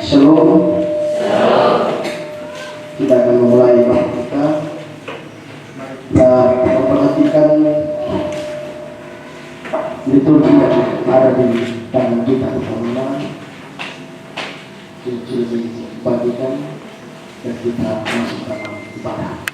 Shalom. Kita akan memulai ibadah kita dan memperhatikan liturgi yang ada di tangan kita bersama. Liturgi dibagikan dan kita masuk dalam ibadah.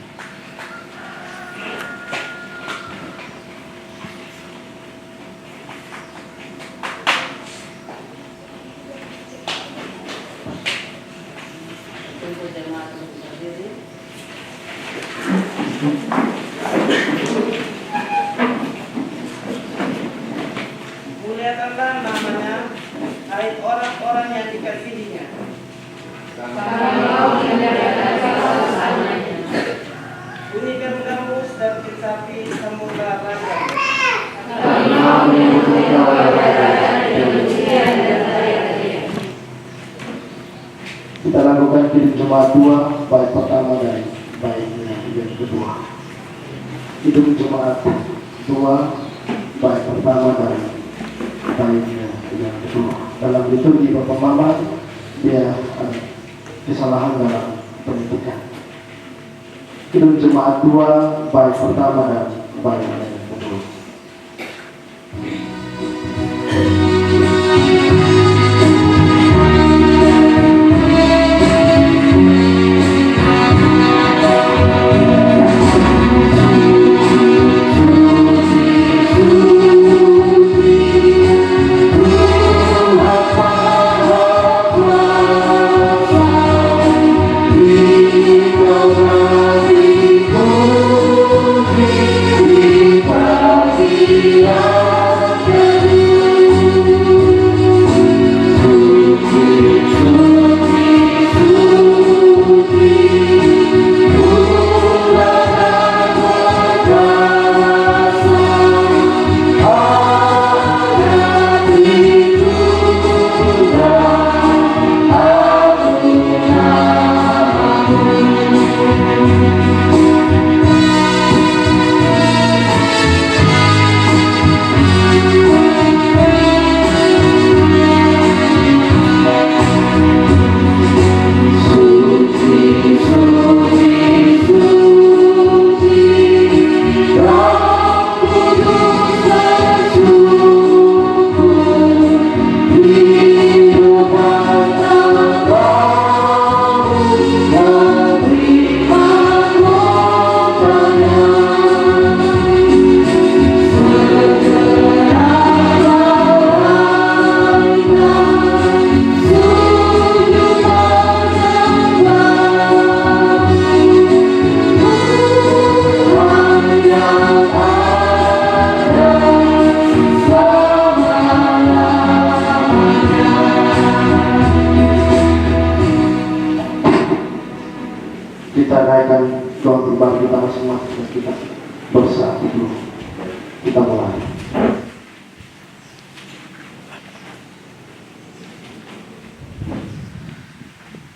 Muliakanlah namanya, hai orang-orang yang dikasihinya. Bunyikan gambus dan kecapi semoga raja. Kita lakukan Kidung Jemaat 2 bait pertama dan baitnya yang kedua. Kidung Jemaat 2 bait pertama dan baitnya yang kedua. Dalam liturgi Bapak Mama dia ada kesalahan dalam penitikan. Kidung Jemaat 2 bait pertama dan baitnya yang kedua. Kita naikkan doa pribadi kita masing-masing dan kita bersatu dulu. Kita mulai.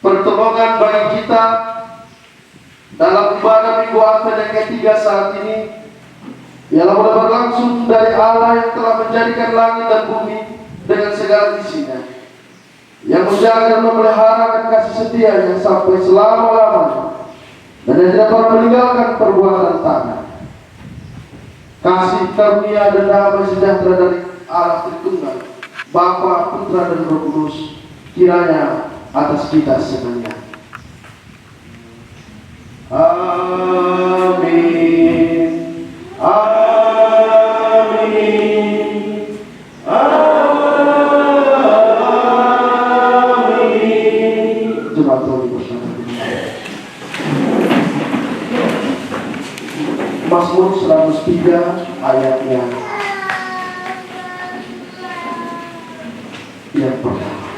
Pertolongan bagi kita dalam ibadah Minggu Advent yang ketiga saat ini ialah mulai berlangsung dari Allah yang telah menjadikan langit dan bumi dengan segala isinya, yang menjaga dan memelihara dan kasih setianya sampai selama-lamanya, dan yang tidak pernah meninggalkan perbuatan tangan. Kasih karunia dan damai sejahtera dari Allah Tritunggal, Bapa, Putra dan Roh Kudus, kiranya atas kita sekalian. Amin. Amin. Amin. Jemaat Tuhan bersama. Mazmur 103 ayatnya yang pertama.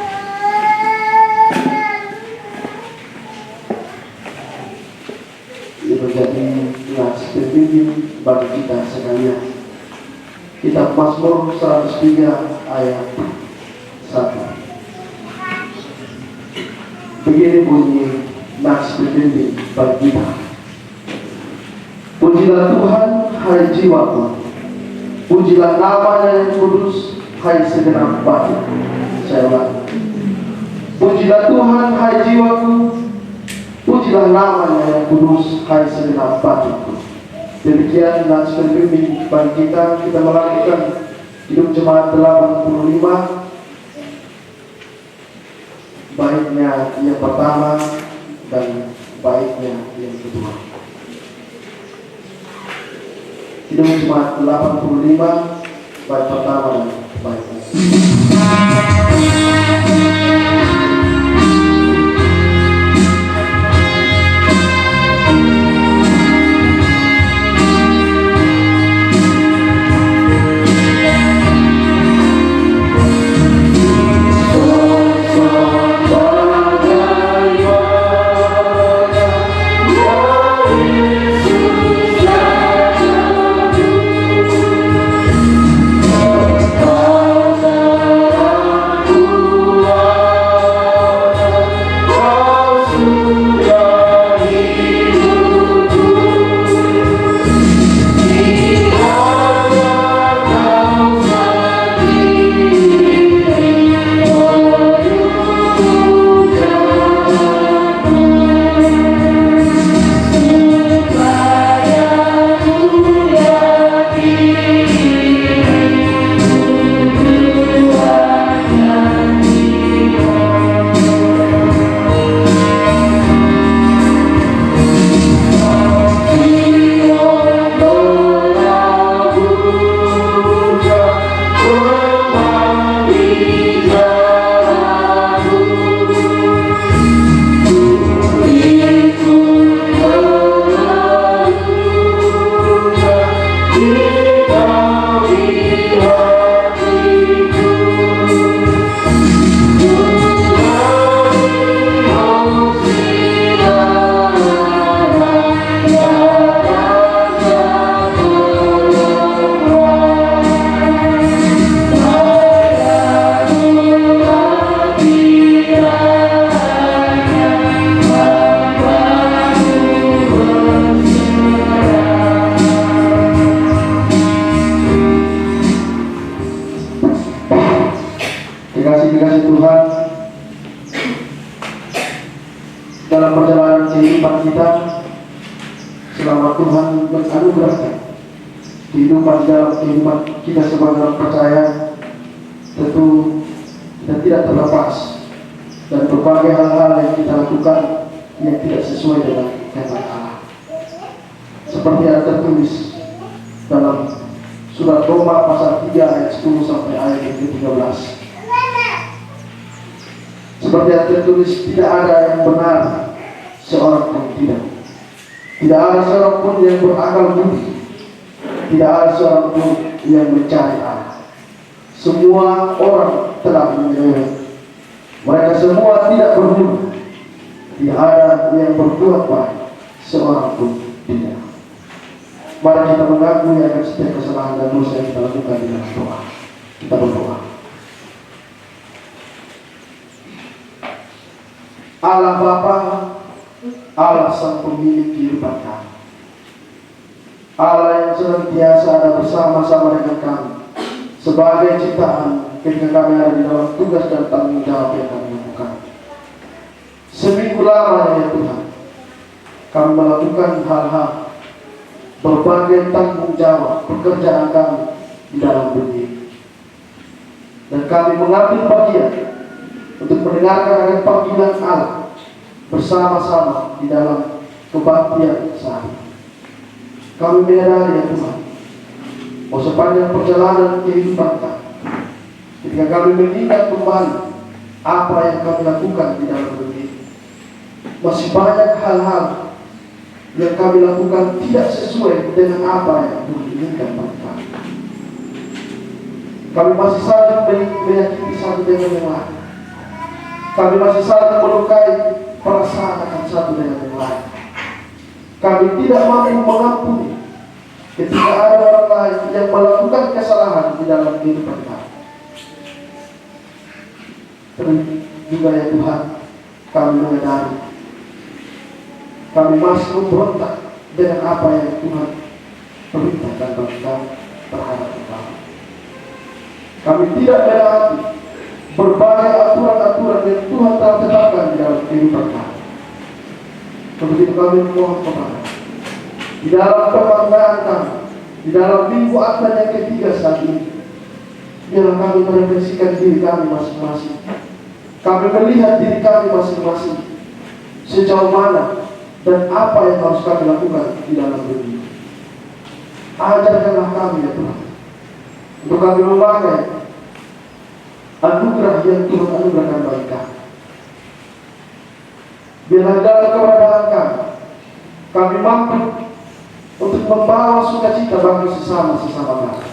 Ini menjadi nasihat penting bagi kita sekalian. Kitab Mazmur 103 ayat 1. Begini bunyi nasihat penting bagi kita. Pujilah Tuhan, hai jiwaku. Pujilah namanya yang kudus, hai segenap batin. Saya ulangi. Pujilah Tuhan, hai jiwaku, pujilah namanya yang kudus, hai segenap badanku. Demikian dan seperti bagi kita melakukan hidup jemaat 85, baiknya yang pertama dan baiknya yang kedua. Hidup jemaat 85, baik pertama dan baiknya. Dikasih Tuhan, dalam perjalanan kehidupan kita, selama Tuhan menganugerahkan kehidupan dalam kehidupan kita sebagai orang percaya, tentu kita tidak terlepas dan berbagai hal-hal yang kita lakukan yang tidak sesuai dengan kehendak Allah. Seperti yang tertulis dalam surat Roma pasal 3 ayat 10 sampai ayat 13. Seperti yang tertulis, tidak ada yang benar, seorang pun tidak. Tidak ada seorang pun yang berakal budi. Tidak ada seorang pun yang mencari Allah. Semua orang telah menyeleweng. Mereka semua tidak berguna. Tidak ada yang berbuat baik, seorang pun tidak. Mari kita mengakui akan setiap kesalahan dan dosa yang kita lakukan di dalam doa. Kita berdoa. Allah Bapa, Allah Sang Pemilik kehidupan kami, Allah yang senantiasa ada bersama-sama dengan kami sebagai ciptaan ketika kami ada di dalam tugas dan tanggung jawab yang kami lakukan. Seminggu lamanya ya Tuhan, kami melakukan hal-hal berbagai tanggung jawab pekerjaan kami di dalam dunia, dan kami mengambil bagian untuk mendengarkan akan panggilan Allah bersama-sama di dalam kebaktian saat ini. Kami menyadari ya Tuhan, bahwa sepanjang perjalanan kehidupan kami, ketika kami mengingat kembali apa yang kami lakukan di dalam dunia, masih banyak hal-hal yang kami lakukan tidak sesuai dengan apa yang Tuhan inginkan bagi kami. Kami masih saling menyakiti satu dengan yang lain. Kami masih saling melukai perasaan akan satu dengan yang lain. Kami tidak mampu mengampuni ketika ada orang lain yang melakukan kesalahan di dalam kehidupan kami. Tapi juga ya Tuhan, kami menyadari kami masih memberontak dengan apa yang Tuhan perintahkan bagi kami terhadap kami. Kami tidak menaati berbagai aturan-aturan yang Tuhan telah kehidupan kami. Untuk itu kami memohon kepada di dalam kebanggaan kami, di dalam minggu Advent yang ketiga saat ini, biarlah kami merefleksikan diri kami masing-masing. Kami melihat diri kami masing-masing sejauh mana dan apa yang harus kami lakukan di dalam dunia. Ajarkanlah kami ya Tuhan, untuk kami memakai anugerah yang Tuhan anugerahkan bagi kami. Biarlah dalam keberadaan kami mampu untuk membawa sukacita bagi sesama kami.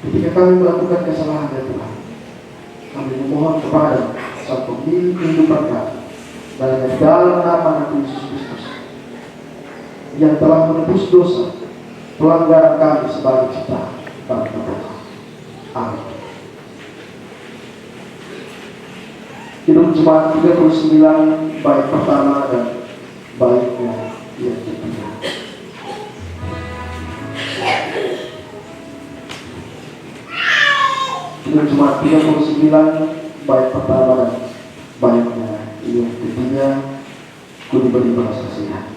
Ketika kami melakukan kesalahan ya Tuhan, kami memohon kepada Sang Pemilik kehidupan kami, dan dalam nama Nabi Yesus Kristus yang telah menebus dosa pelanggaran kami sebagai kita para dosa. Amin. Hidup Jemaat 39 bait pertama dan baitnya yang ketiga. Hidup Jemaat 39 bait pertama dan baitnya yang ketiga. Ku diberi belas kasihan.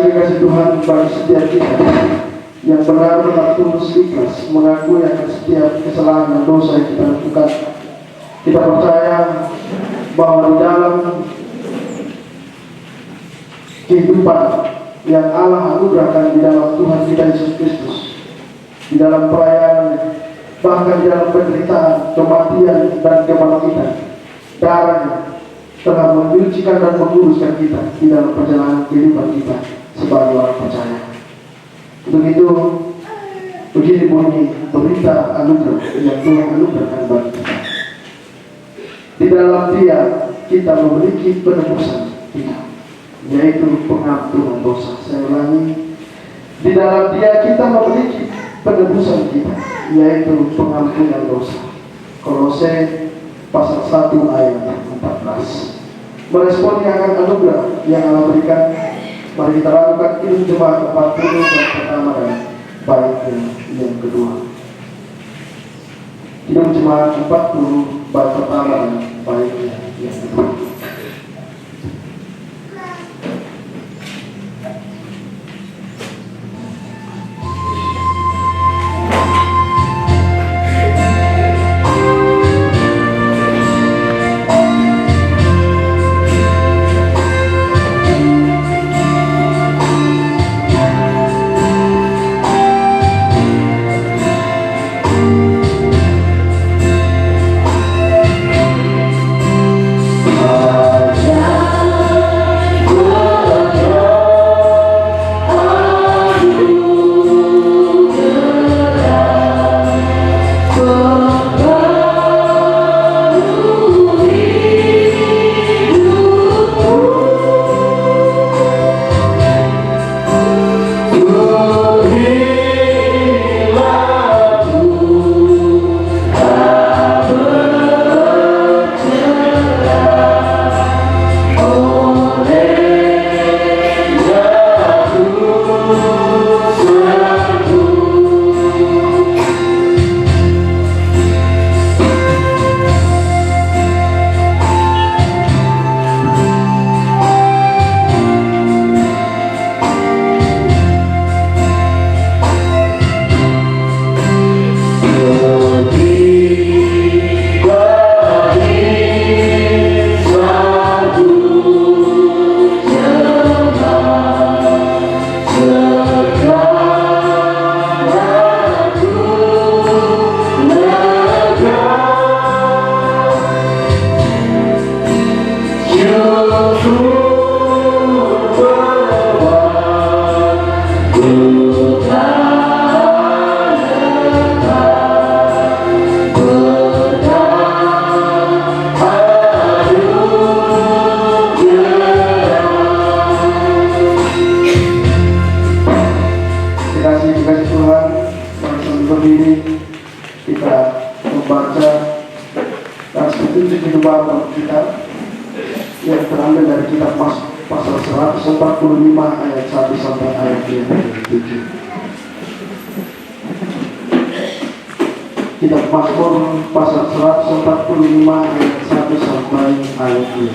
Kasih Tuhan bagi setiap kita yang benar-benar tulus ikhlas mengakui akan setiap kesalahan dan dosa yang kita lakukan. Kita percaya bahwa di dalam kehidupan yang Allah anugerahkan di dalam Tuhan kita Yesus Kristus, di dalam perayaan, bahkan di dalam penderitaan, kematian dan kebangkitan, darahnya telah menyucikan dan menguruskan kita di dalam perjalanan kehidupan kita sebagai orang percaya. Untuk itu, begini bunyi berita anugerah yang Tuhan anugerahkan bagi kita. Di dalam Dia kita memiliki penebusan kita, yaitu pengampunan dosa. Saya ulangi, di dalam Dia kita memiliki penebusan kita, yaitu pengampunan dosa. Kolose pasal 1 ayat 14. Meresponi akan anugerah yang Allah berikan, mari kita lakukan Kidung Jemaat 40 bait pertama dan bait yang kedua. Kidung Jemaat 40 bait pertama dan bait yang kedua. Yang terambil dari kitab pasal 145 ayat 1 sampai ayat 7. Kitab Mazmur pasal 145 ayat 1 sampai ayat 7.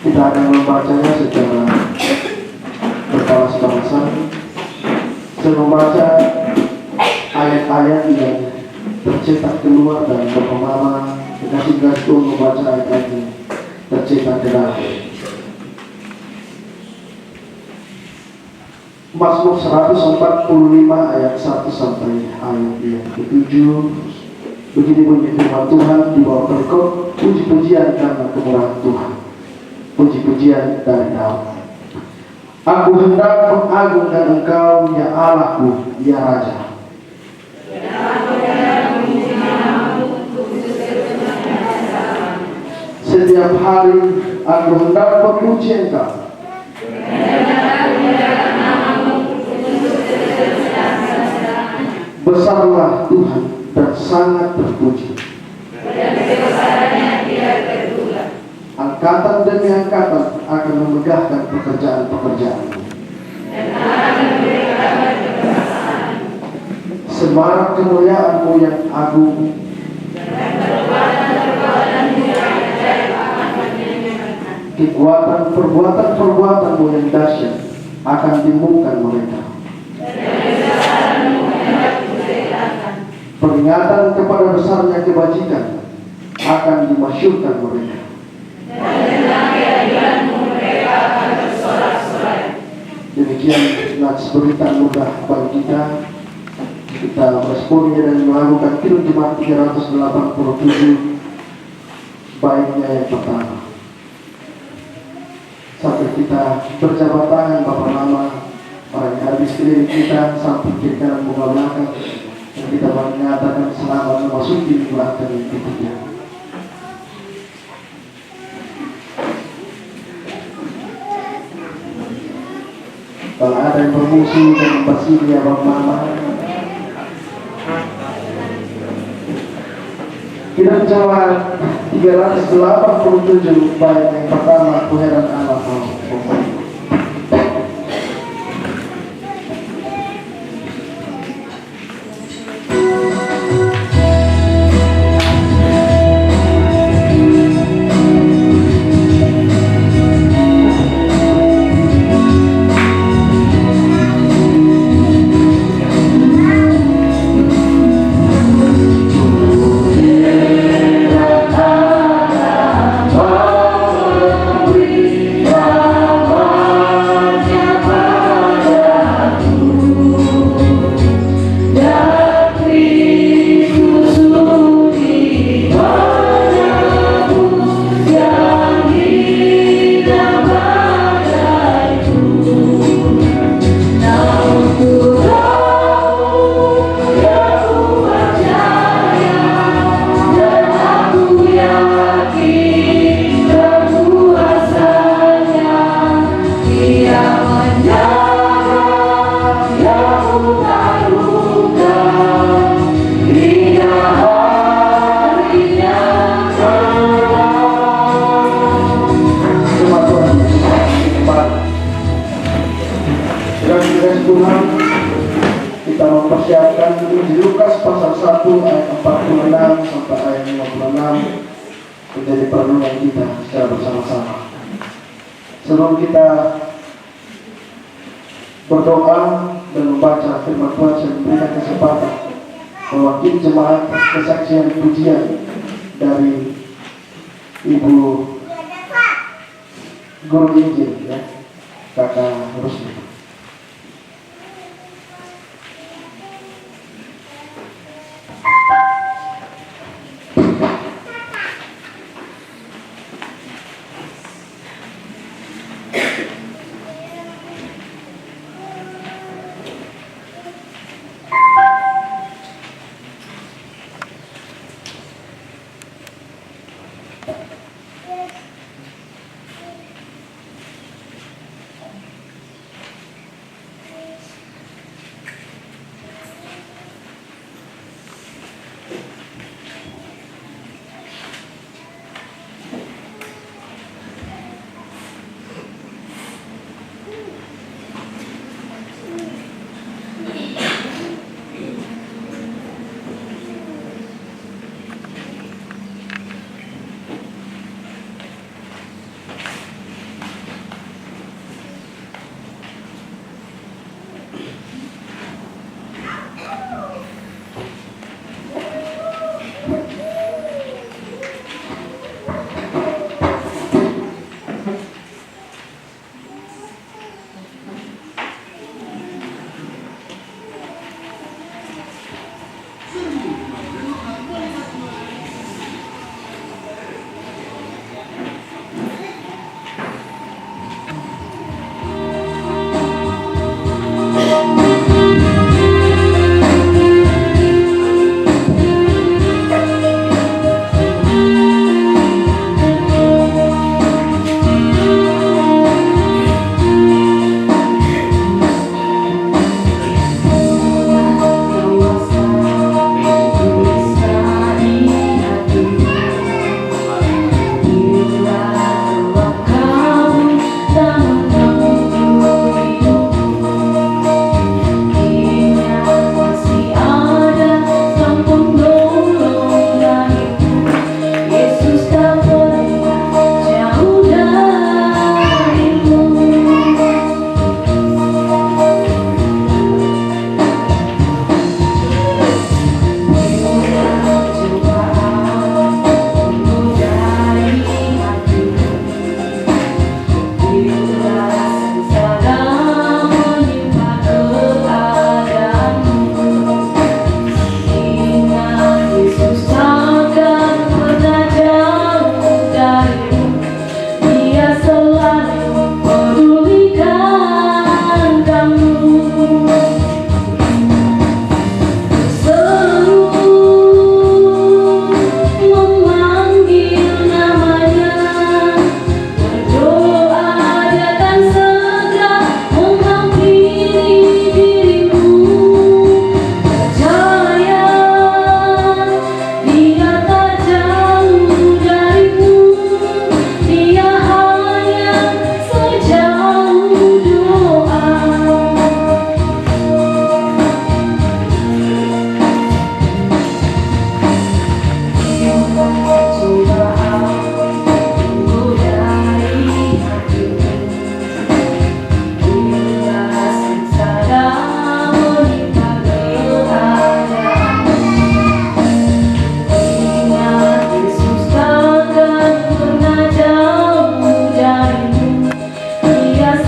Kita akan membacanya secara berbalas-balasan. Saya membaca ayat-ayat yang tercetak keluar dan berpengalaman. Kasih Tuhan membaca ayat-ayat yang tercetak ke dalam. Mazmur 145 ayat 1 sampai ayat yang ke-7. Begini bunyi firman Tuhan di bawah berikut. Puji-pujian karena kemurahan Tuhan. Puji-pujian dari Daud. Aku hendak mengagungkan Engkau, ya Allahku, ya Raja. Setiap hari aku hendak memuji Engkau. Besarlah Tuhan dan sangat terpuji. Angkatan demi angkatan akan memegahkan pekerjaan-pekerjaan. Semarak kemuliaan-Mu yang agung. Kekuatan perbuatan-perbuatan-Mu yang dahsyat akan dimungkan mereka. Peringatan kepada besarnya kebajikan akan dimasyhurkan mereka. Demikian nats berita mudah bagi kita meresponnya dan melakukan Kidung Jemaat 387 baiknya yang pertama. Sampai kita berjabat tangan Bapa nama para yang habis keliling kita sampai kiri kanan bunga belakang, dan kita menyatakan selamat memasuki minggu akhir yang ketiga. Kalau ada yang bermusuh dengan Basilia Bang Mama, kita coba 387 bait yang pertama, Aku heran Allah. Tuhan, kita mempersiapkan Injil Lukas pasal 1 ayat 46 sampai ayat 56 menjadi perenungan kita secara bersama-sama. Sebelum kita berdoa dan membaca firman Tuhan, saya memberikan kesempatan mewakili jemaat kesaksian pujian dari Ibu Guru Injil, ya, Kakak Rusli.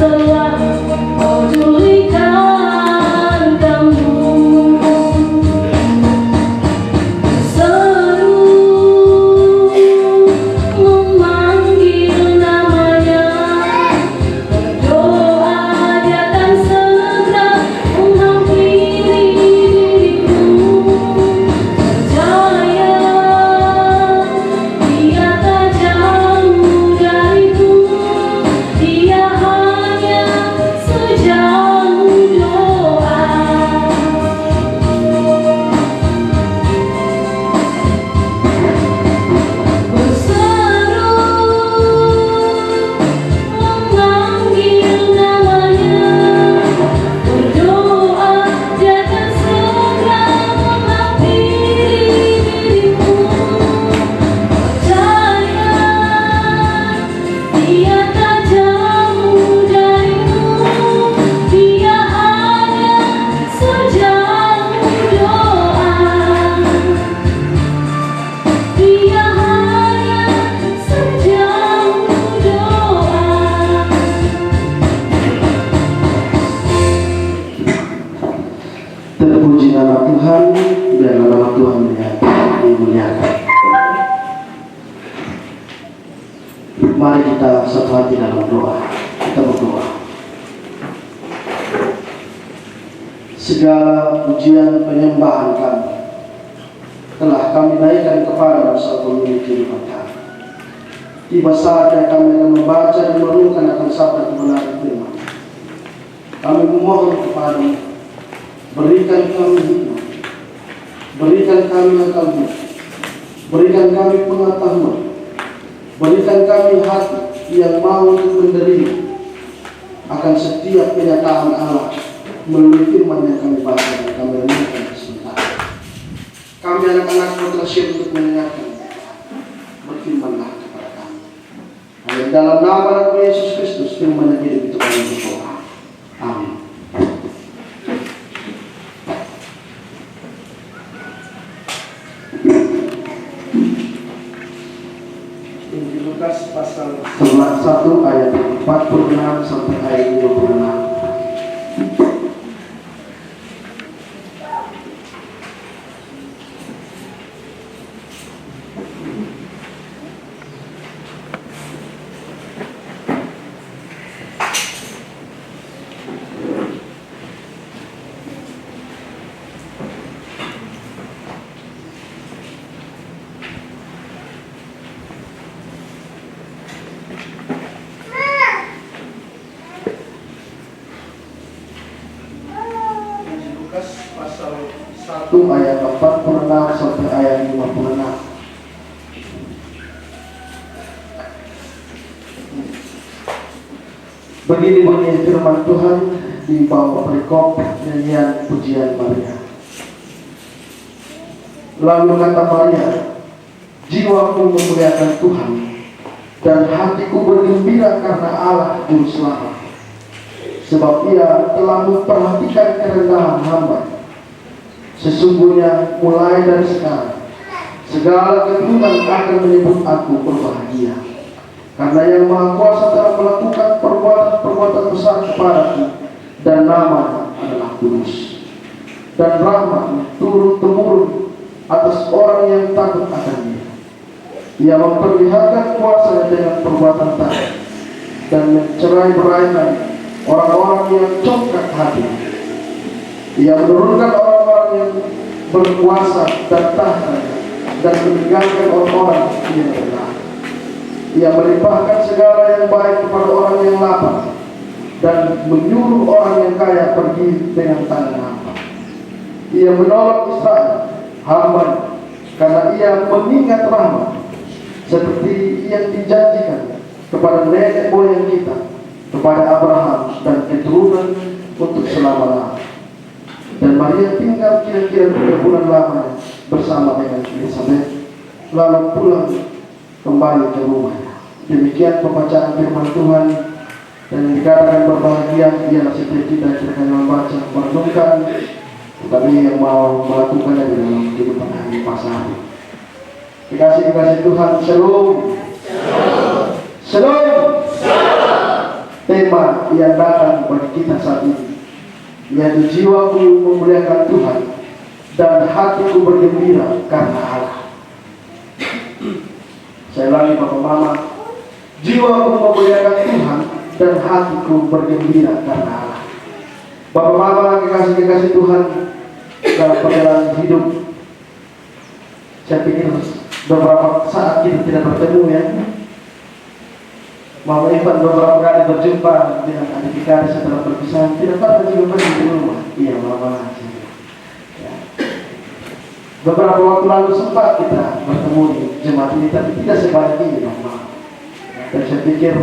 telah pedulikan kamu. Seru memanggil namanya, berdoa dia akan segera menghampiri diriku. Percaya dia tak jauh dariku, dia hanya sejauh doa. Berseru memanggil namanya, berdoa dia akan segera menghampiri diriku. Percaya dia tak jauh dariku, dia hanya sejauh doa. Dia hanya sejauh doa. Terpuji nama Tuhan, biarlah nama Tuhan dimuliakan. Mari kita satu hati dalam doa. Kita berdoa. Segala pujian penyembahan kami telah kami naikkan kepada Sang Pemilik kehidupan kami. Tiba saatnya kami akan membaca dan merenungkan akan sabda kebenaran firman. Kami memohon kepadamu, berikan kami hikmat, berikan kami akal budi, berikan kami pengetahuan, berikan kami hati yang mau untuk menerima akan setiap kenyataan Allah melalui firman yang kami baca dan kami renungkan sebentar. Kami anak-anak tersiap untuk mendengarkan. Berfirmanlah kepada kami. Hanya dalam nama Yesus Kristus firman yang hidup itu kami berdoa. Amin. Injil Lukas pasal 1 ayat 46 sampai ayat 56. Pasal 1 ayat 46 sampai ayat 56. Begini bunyi firman Tuhan di bawah perikop nyanyian pujian Maria. Lalu kata Maria, jiwaku memuliakan Tuhan dan hatiku bergembira karena Allah Juru Selamat. Sebab ia telah memperhatikan kerendahan hamba. Sesungguhnya mulai dari sekarang segala keturunan akan menyebut aku berbahagia, karena yang Maha Kuasa telah melakukan perbuatan-perbuatan besar kepadaku, dan namanya adalah kudus. Dan rahmat turun-temurun atas orang yang takut akan Dia. Ia memperlihatkan kuasanya dengan perbuatan tangan dan mencerai-beraikan orang-orang yang congkak hati. Ia menurunkan orang-orang yang berkuasa dan tahta dan meninggalkan orang-orang yang rendah. Ia melimpahkan segala yang baik kepada orang yang lapar dan menyuruh orang yang kaya pergi dengan tangan hampa. Ia menolong Israel, hamba, karena ia mengingat rahmat seperti yang dijanjikan kepada nenek moyang kita, kepada Abraham dan keturunan untuk selama-lamanya. Dan Maria tinggal kira-kira 3 bulan lamanya bersama dengan Elisabeth, lalu pulang kembali ke rumahnya. Demikian pembacaan firman Tuhan, dan yang dikatakan berbahagia ialah setiap kita yang membaca, merenungkan, tetapi yang mau melakukannya di dalam kehidupan hari pasar. Dikasih Tuhan, shalom. Shalom. Shalom. tema yang datang bagi kita saat ini, yaitu jiwaku memuliakan Tuhan dan hatiku bergembira karena Allah. Saya ulangi Bapak Mama, jiwaku memuliakan Tuhan dan hatiku bergembira karena Allah. Bapak Mama, kekasih-kekasih Tuhan dalam perjalanan hidup, saya pikir beberapa saat kita tidak bertemu ya. Mama Ivan beberapa kali berjumpa dengan adik kita setelah berpisah, tidak pernah juga pergi di rumah. Iya Mama. Ya. Beberapa waktu lalu sempat kita bertemu di jemaat ini, tapi tidak sebanyak ini Mama. Dan saya pikir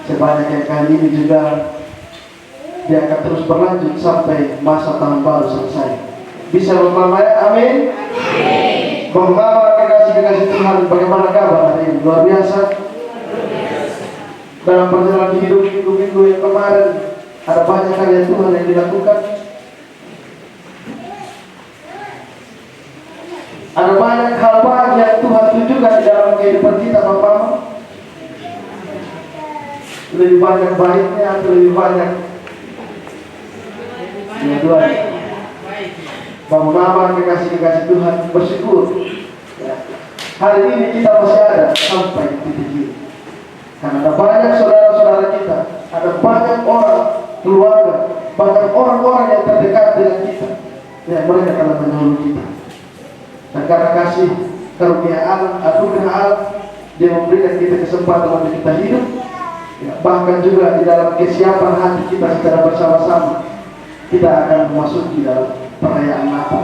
sebanyak yang kali ini juga dia akan terus berlanjut sampai masa tahun baru selesai. Bisa Mama ya? Amin. Bapak Mama, kekasih-kekasih Tuhan, bagaimana kabar hari ini? Luar biasa. Dalam perjalanan hidup minggu-minggu yang kemarin, ada banyak karya Tuhan yang dilakukan. Ada banyak hal baik yang Tuhan tunjukkan di dalam kehidupan kita, Bapak. Lebih banyak baiknya atau lebih banyak dua-duanya. Bapak Mama, kekasih-kekasih Tuhan, bersyukur ya. Hari ini kita masih ada sampai titik ini. Karena ada banyak saudara-saudara kita, ada banyak orang, keluarga, bahkan orang-orang yang terdekat dengan kita, ya mereka telah menolong kita. Dan karena kasih karunia Allah, anugerah Allah, Dia memberikan kita kesempatan untuk kita hidup, ya, bahkan juga di dalam kesiapan hati kita secara bersama-sama, kita akan memasuki dalam perayaan Natal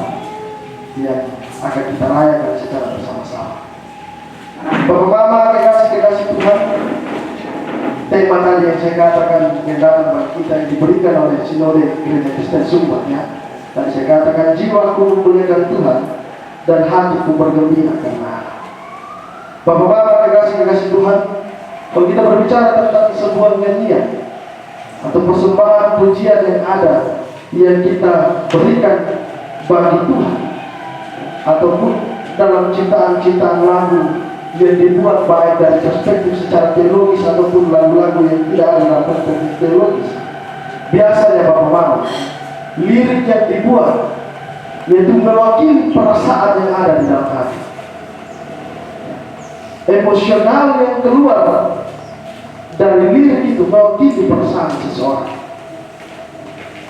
yang akan kita rayakan secara bersama-sama. Bapak Mama, kekasih-kekasih Tuhan, tema tadi yang saya katakan yang datang bagi kita yang diberikan oleh Sinode Gereja Kristen Sumbar ya. Dan saya katakan jiwaku memuliakan Tuhan dan hatiku bergembira karena Allah. Bapak Bapak, kekasih-kekasih Tuhan, kalau kita berbicara tentang sebuah nyanyian atau persembahan pujian yang ada yang kita berikan bagi Tuhan, ataupun dalam ciptaan-ciptaan lagu yang dibuat baik dari perspektif secara teologis ataupun lagu-lagu yang tidak ada dalam perspektif teologis, biasanya Bapak Mama, lirik yang dibuat yaitu mewakili perasaan yang ada di dalam hati, emosional yang keluar dari lirik itu mewakili perasaan seseorang.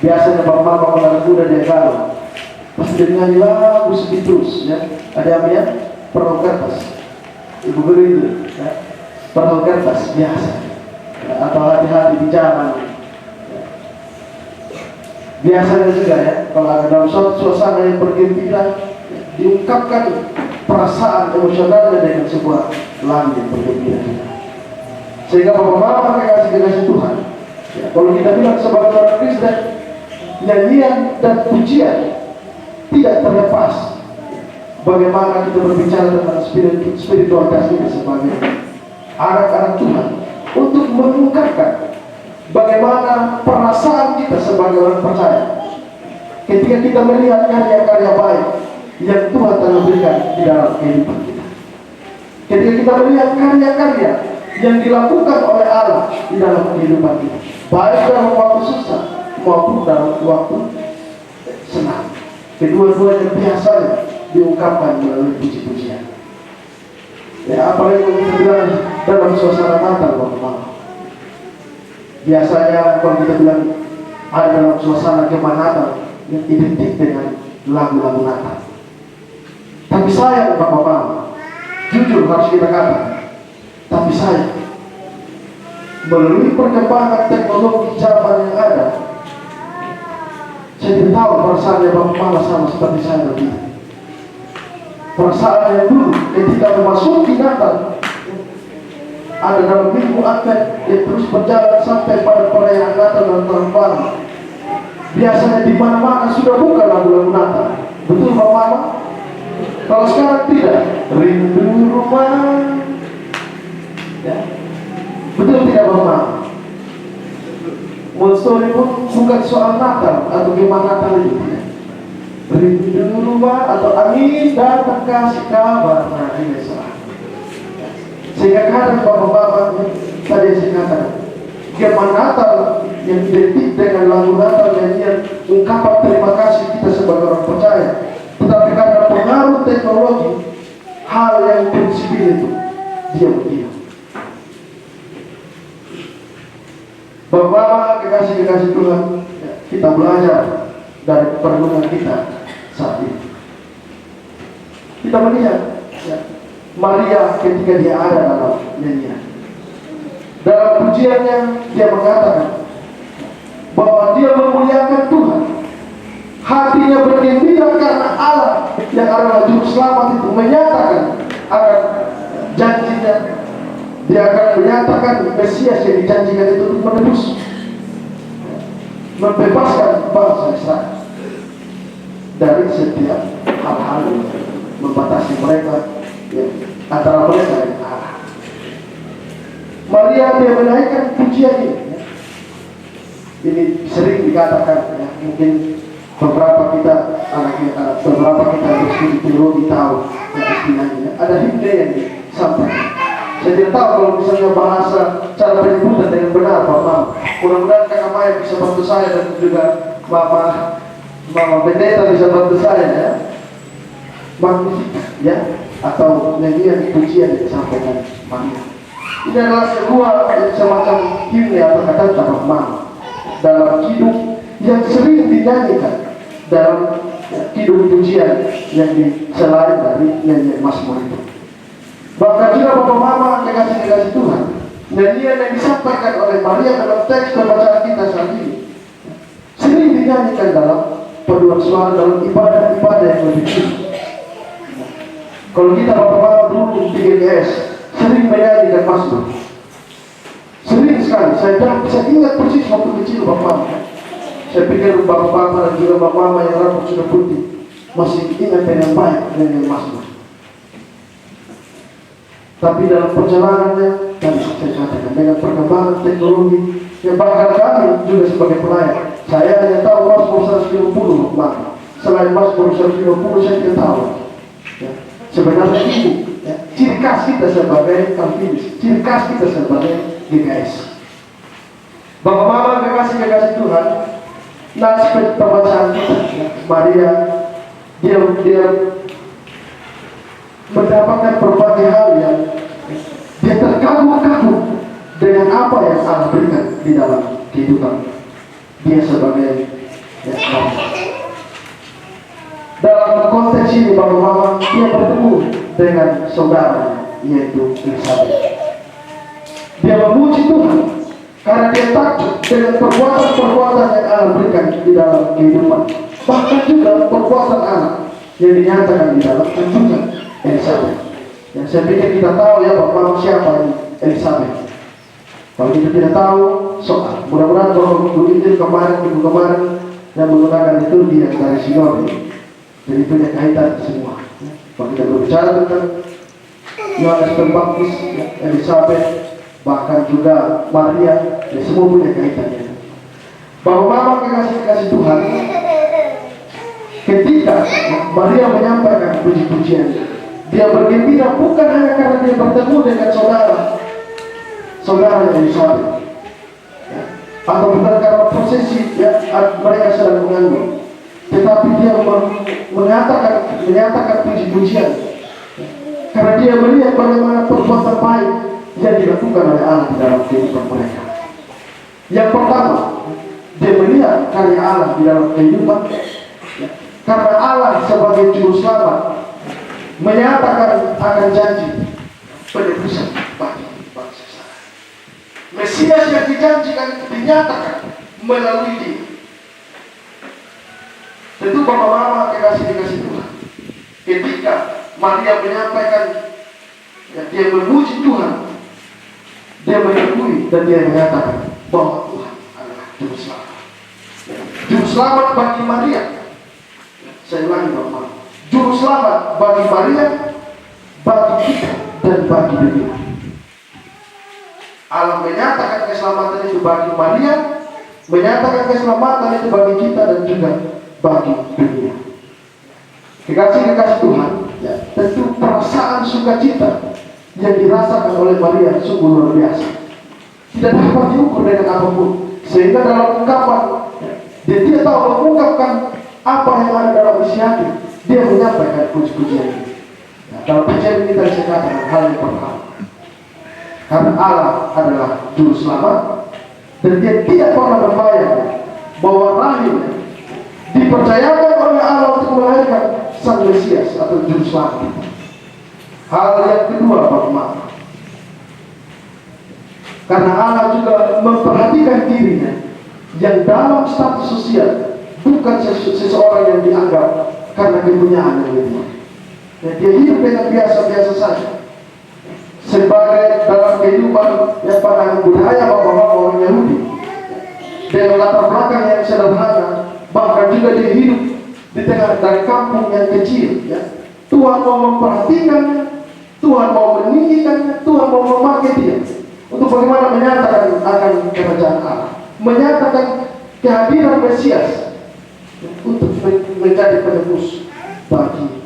Biasanya Bapak Mama kalau muda dia galau, pasti dia nyanyi lagu sedih terus ya. Ada yang perlu kertas, Ibu guru itu ya, perlu kertas biasa ya, atau hati-hati di jalan ya. Biasanya juga ya, kalau ada dalam suatu suasana yang bergembira ya, diungkapkan perasaan emosionalnya dengan sebuah lagu yang bergembira. Sehingga Bapak Mama, kekasih-kekasih Tuhan ya, kalau kita bilang sebagai orang Kristen, nyanyian dan pujian tidak terlepas bagaimana kita berbicara tentang spiritualitas kita sebagai anak-anak Tuhan, untuk mengungkapkan bagaimana perasaan kita sebagai orang percaya ketika kita melihat karya-karya baik yang Tuhan telah berikan di dalam kehidupan kita, ketika kita melihat karya-karya yang dilakukan oleh Allah di dalam kehidupan kita, baik dalam waktu susah maupun dalam waktu senang. Kedua-duanya biasanya diungkapkan melalui puji-pujian. Ya, apalagi kalau kita bilang dalam suasana Natal, Bapak Mama. Biasanya kalau kita bilang ada dalam suasana kemah Natal yang identik dengan lagu-lagu Natal. Tapi saya Bapak Mama, jujur harus kita katakan, tapi saya melalui perkembangan teknologi zaman yang ada, saya tidak tahu perasaannya Bapak Mama sama seperti saya tadi. Perasaan yang dulu ketika memasuki Natal, ada dalam minggu Advent yang terus berjalan sampai pada perayaan Natal dan Tahun Baru. Biasanya di mana-mana sudah bukan lagu-lagu Natal. Betul Bapak Mama? Kalau sekarang tidak, rindu rumah. Ya. Betul tidak Bapak Mama? Mood story pun bukan soal Natal atau gimana Natal itu. Rindu rumah atau angin datang kasih kabar. Nah ini salah. Sehingga kadang Bapak-Bapak tadi saya katakan, Firman Natal yang identik dengan lagu Natal nyanyian ungkapan terima kasih kita sebagai orang percaya. Tetapi karena pengaruh teknologi, hal yang prinsipil itu diam-diam. Bapak kekasih-kekasih Tuhan, kita belajar dari pergumulan kita saat ini. Kita melihat Maria ketika dia ada dalam nyanyian, dalam pujiannya dia mengatakan bahwa dia memuliakan Tuhan. Hatinya bergembira karena Allah yang adalah juru selamat itu menyatakan akan janjinya. Dia akan menyatakan Mesias yang dijanjikan itu untuk menebus, membebaskan bangsa Israel dari setiap hal-hal yang membatasi mereka, antara mereka dan Allah. Maria dia menaikkan pujian ini. Ini sering dikatakan, mungkin beberapa kita berstudi teologi tahu istilahnya. Ada himne yang disampaikan. Saya tidak tahu kalau misalnya bahasa cara penyebutan dengan benar, Bapak. Mudah-mudahan Kakak Maya bisa bantu saya dan juga Mama Pendeta bisa bantu saya ya. Magnificat ya, atau nyanyian pujian yang disampaikan Maria. Ini adalah sebuah semacam himne atau kata Mama dalam kidung yang sering dinyanyikan dalam kidung pujian yang selain dari nyanyian Mazmur itu. Bahkan juga Bapak Mama kekasih-kekasih Tuhan, nyanyian yang disampaikan oleh Maria dalam teks pembacaan kita saat ini sering dinyanyikan dalam paduan suara dalam ibadah-ibadah yang lebih tinggi. Kalau kita Bapak Mama dulu di GKS sering menyanyikan Mazmur, sering sekali. Saya ingat persis waktu kecil Bapak Mama. Saya pikir Bapak Mama dan juga Bapak Mama yang rambut sudah putih masih ingat dengan baik dengan Mazmur. Tapi dalam perjalanannya, dan saya katakan dengan perkembangan teknologi, yang bahkan kami juga sebagai pelayan, saya hanya tahu Mazmur 150 Bapak. Selain Mazmur 150 saya tidak tahu. Ya. Sebenarnya ini ciri khas kita sebagai Calvinis, ciri khas kita sebagai GKS. Bapak Mama kekasih Tuhan, naskah pembacaan kita, Maria dia mendapatkan berbagai hal yang dia terkagum-kagum dengan apa yang Allah berikan di dalam kehidupan dia sebagai dalam konteks ini Bapak Mama dia bertemu dengan saudara yaitu Elizabeth. Dia memuji Tuhan karena dia takjub dengan perbuatan-perbuatan yang Allah berikan di dalam kehidupan, bahkan juga perbuatan Allah yang dinyatakan di dalam kehidupan Elizabeth. Yang saya pikir kita tahu ya Bapak siapa ini Elizabeth. Kalau kita tidak tahu soal, mudah-mudahan kalau minggu kemarin yang menggunakan itu dia dari Sinode. Jadi punya kaitan semua. Kalau kita berbicara tentang Yohanes Pembaptis, Elizabeth, bahkan juga Maria, ya semua punya kaitannya. Bapak Mama kekasih Tuhan, ketika Maria menyampaikan puji-pujian, dia bergembira bukan hanya karena dia bertemu dengan saudara Elizabeth, atau bukan karena prosesi mereka sedang mengandung, tetapi dia menyatakan puji-pujian karena dia melihat bagaimana perbuatan baik yang dilakukan oleh Allah di dalam kehidupan mereka. Yang pertama, dia melihat karya Allah di dalam kehidupan, karena Allah sebagai juru selamat menyatakan akan janji penebusan bagi bangsa Israel. Mesias yang dijanjikan itu dinyatakan melalui dia. Tentu Bapak Mama kekasih Tuhan, ketika Maria menyampaikan dia memuji Tuhan, dia mengakui dan dia menyatakan bahwa Tuhan adalah juru selamat. Juru selamat bagi Maria. Saya ulangi Bapak, juru selamat bagi Maria, bagi kita dan bagi dunia. Allah menyatakan keselamatan itu bagi Maria, menyatakan keselamatan itu bagi kita dan juga bagi dunia. Kekasih Tuhan, tentu perasaan sukacita yang dirasakan oleh Maria sungguh luar biasa. tidak dapat diukur dengan apapun. Sehingga dalam ungkapan dia tidak tahu mengungkapkan apa yang ada dalam isi hati. Dia menyampaikan puji-pujian ini. Nah, dalam pujian ini tadi saya katakan hal yang pertama, karena Allah adalah juru selamat dan dia tidak pernah berbayang bahwa rahimnya dipercayakan oleh Allah untuk melahirkan sang Mesias atau juru selamat. Hal yang kedua, bagaimana? Karena Allah juga memperhatikan dirinya yang dalam status sosial bukan seseorang yang dianggap karena kepunyaan yang lebih. Dan dia hidup dengan biasa-biasa saja. Sebagai dalam kehidupan yang pada budaya bapak-bapak orang Yahudi, dengan latar belakang yang sederhana, bahkan juga dia hidup di tengah dari kampung yang kecil. Ya. Tuhan mau memperhatikannya, Tuhan mau meninggikannya, Tuhan mau memakai dia untuk bagaimana menyatakan akan kerajaan Allah, menyatakan kehadiran Mesias untuk menjadi penebus bagi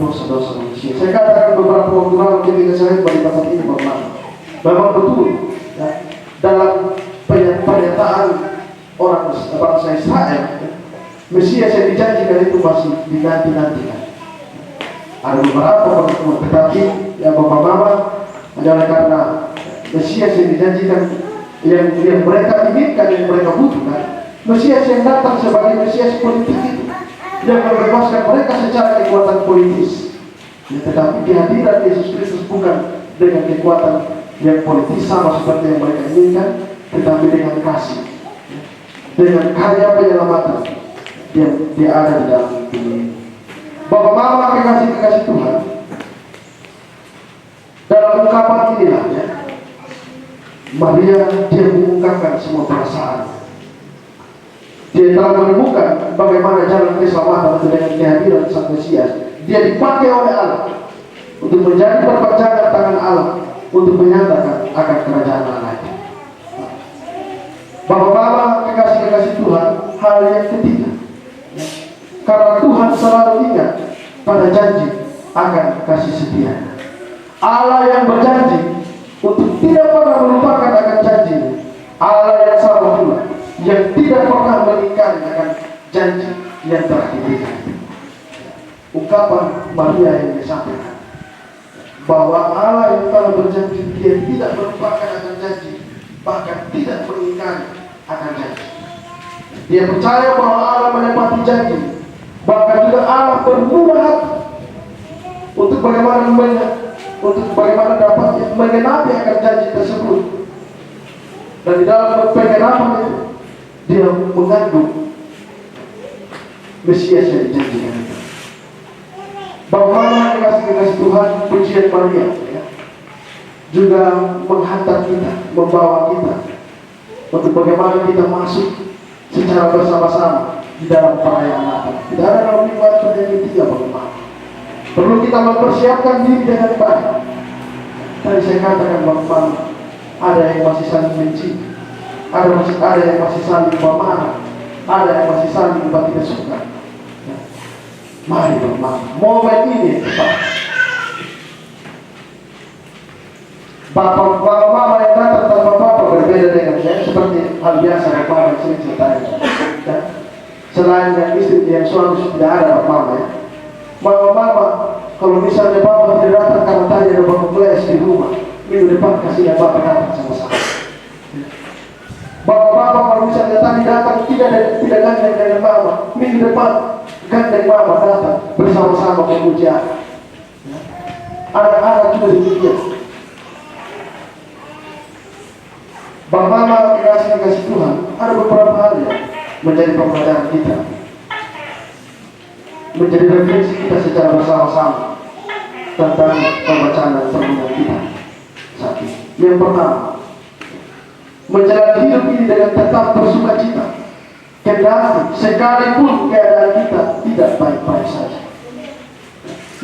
dosa-dosa manusia. Saya katakan beberapa waktu lalu ketika saya kembali tempat ini memang betul ya, dalam pernyataan orang bangsa Israel, Mesias yang dijanjikan itu masih dinanti-nantikan. Ada beberapa pertemuan, tetapi ya bapak-bapak adalah karena Mesias yang dijanjikan, yang mereka inginkan, yang mereka butuhkan, Mesias yang datang sebagai Mesias politik itu, yang membebaskan mereka secara kekuatan politis. Ya, tetapi kehadiran Yesus Kristus bukan dengan kekuatan yang politis sama seperti yang mereka inginkan, tetapi dengan kasih, ya, dengan karya penyelamatan yang dia ada di dalam dunia. Bapak Mama kekasih Tuhan, dalam ungkapan inilah ya, Maria dia mengungkapkan semua perasaan. Dia telah menemukan bagaimana jalan keselamatan dengan kehadiran Sang Mesias. Dia dipakai oleh Allah untuk menjadi perpanjangan tangan Allah untuk menyatakan akan kerajaan Allah. Bapak-bapak kekasih Tuhan, hal yang ketiga, karena Tuhan selalu ingat pada janji akan kasih setia. Allah yang berjanji untuk tidak pernah melupakan akan janjinya. Allah yang sama pula yang tidak pernah melingkari akan janji yang telah diberikan. Ungkapan Maria yang disampaikan bahwa Allah yang telah berjanji, dia tidak melupakan akan janji, bahkan tidak melingkari akan janji. Dia percaya bahwa Allah menepati janji, bahkan juga Allah bermurah hati untuk bagaimana dapat mengenapi akan janji tersebut. Dan di dalam pengenapan itu dia mengandung Mesias yang dijanjikan itu. Bagaimana kasih Tuhan, pujian Maria ya, juga menghantar kita, membawa kita untuk bagaimana kita masuk secara bersama-sama di dalam perayaan Natal. Tidak ada dalam ibadah yang ketiga bagaimana. Perlu kita mempersiapkan diri dengan baik. Tadi saya katakan bagaimana ada yang masih saling benci, ada yang masih saling marah, ada yang masih saling tidak suka. Ya. Mari bagaimana momen ini tepat. Bapak mama yang datang tanpa bapak berbeda dengan saya, seperti hal biasa bapak yang sering ceritakan. Ya. Selain yang istri yang suami tidak ada bapak mama ya. Mama kalau misalnya bapak tidak datang karena tadi ada bapak kelas di rumah, minggu depan kasih bapak datang sama-sama. Bapak-bapak kalau misalnya tadi datang tidak gandeng dengan mama, minggu depan gandeng mama datang bersama-sama memuji Allah. Anak-anak juga demikian. Bapak-bapak dikasih Tuhan, ada beberapa hal yang menjadi pembelajaran kita, menjadi refleksi kita secara bersama-sama tentang pembacaan dan perenungan kita saat ini. Yang pertama, menjalani hidup ini dengan tetap bersuka cita, kendati sekalipun keadaan kita tidak baik-baik saja.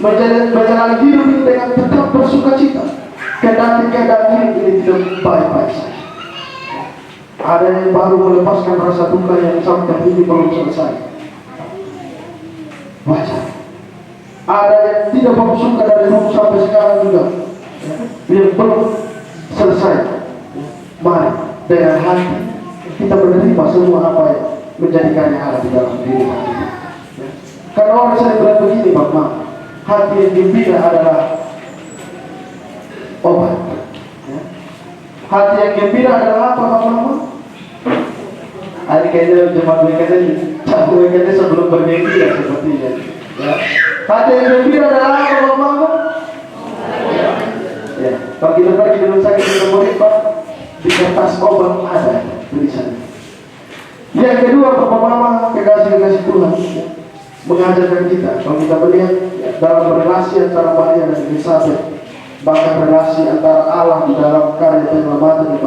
Menjalani hidup ini dengan tetap bersuka cita, kendati keadaan hidup ini tidak baik-baik saja. Ada yang baru melepaskan rasa duka yang sampai ini belum selesai. Wajar. Ada yang tidak mau suka dari dulu sampai sekarang juga, yang belum selesai. Mari dengan hati kita menerima semua apa yang menjadikannya Allah di dalam diri kita. Ya. Karena orang sering bilang begini, Bapak, hati yang gembira adalah obat. Ya. Hati yang gembira adalah apa, Bapak? Hari kayaknya cuma kayaknya sebelum bergembira sepertinya. Ya. Hati yang gembira adalah apa, Bapak? Ya. Kalau kita pergi di rumah sakit kita murid, Pak, di kertas obat ada tulisannya. Yang kedua, Bapak Mama, kekasih-kekasih Tuhan, ya, mengajarkan kita kalau kita melihat ya, dalam relasi antara Maria dan Elizabeth, bahkan relasi antara Allah di dalam karya penyelamatan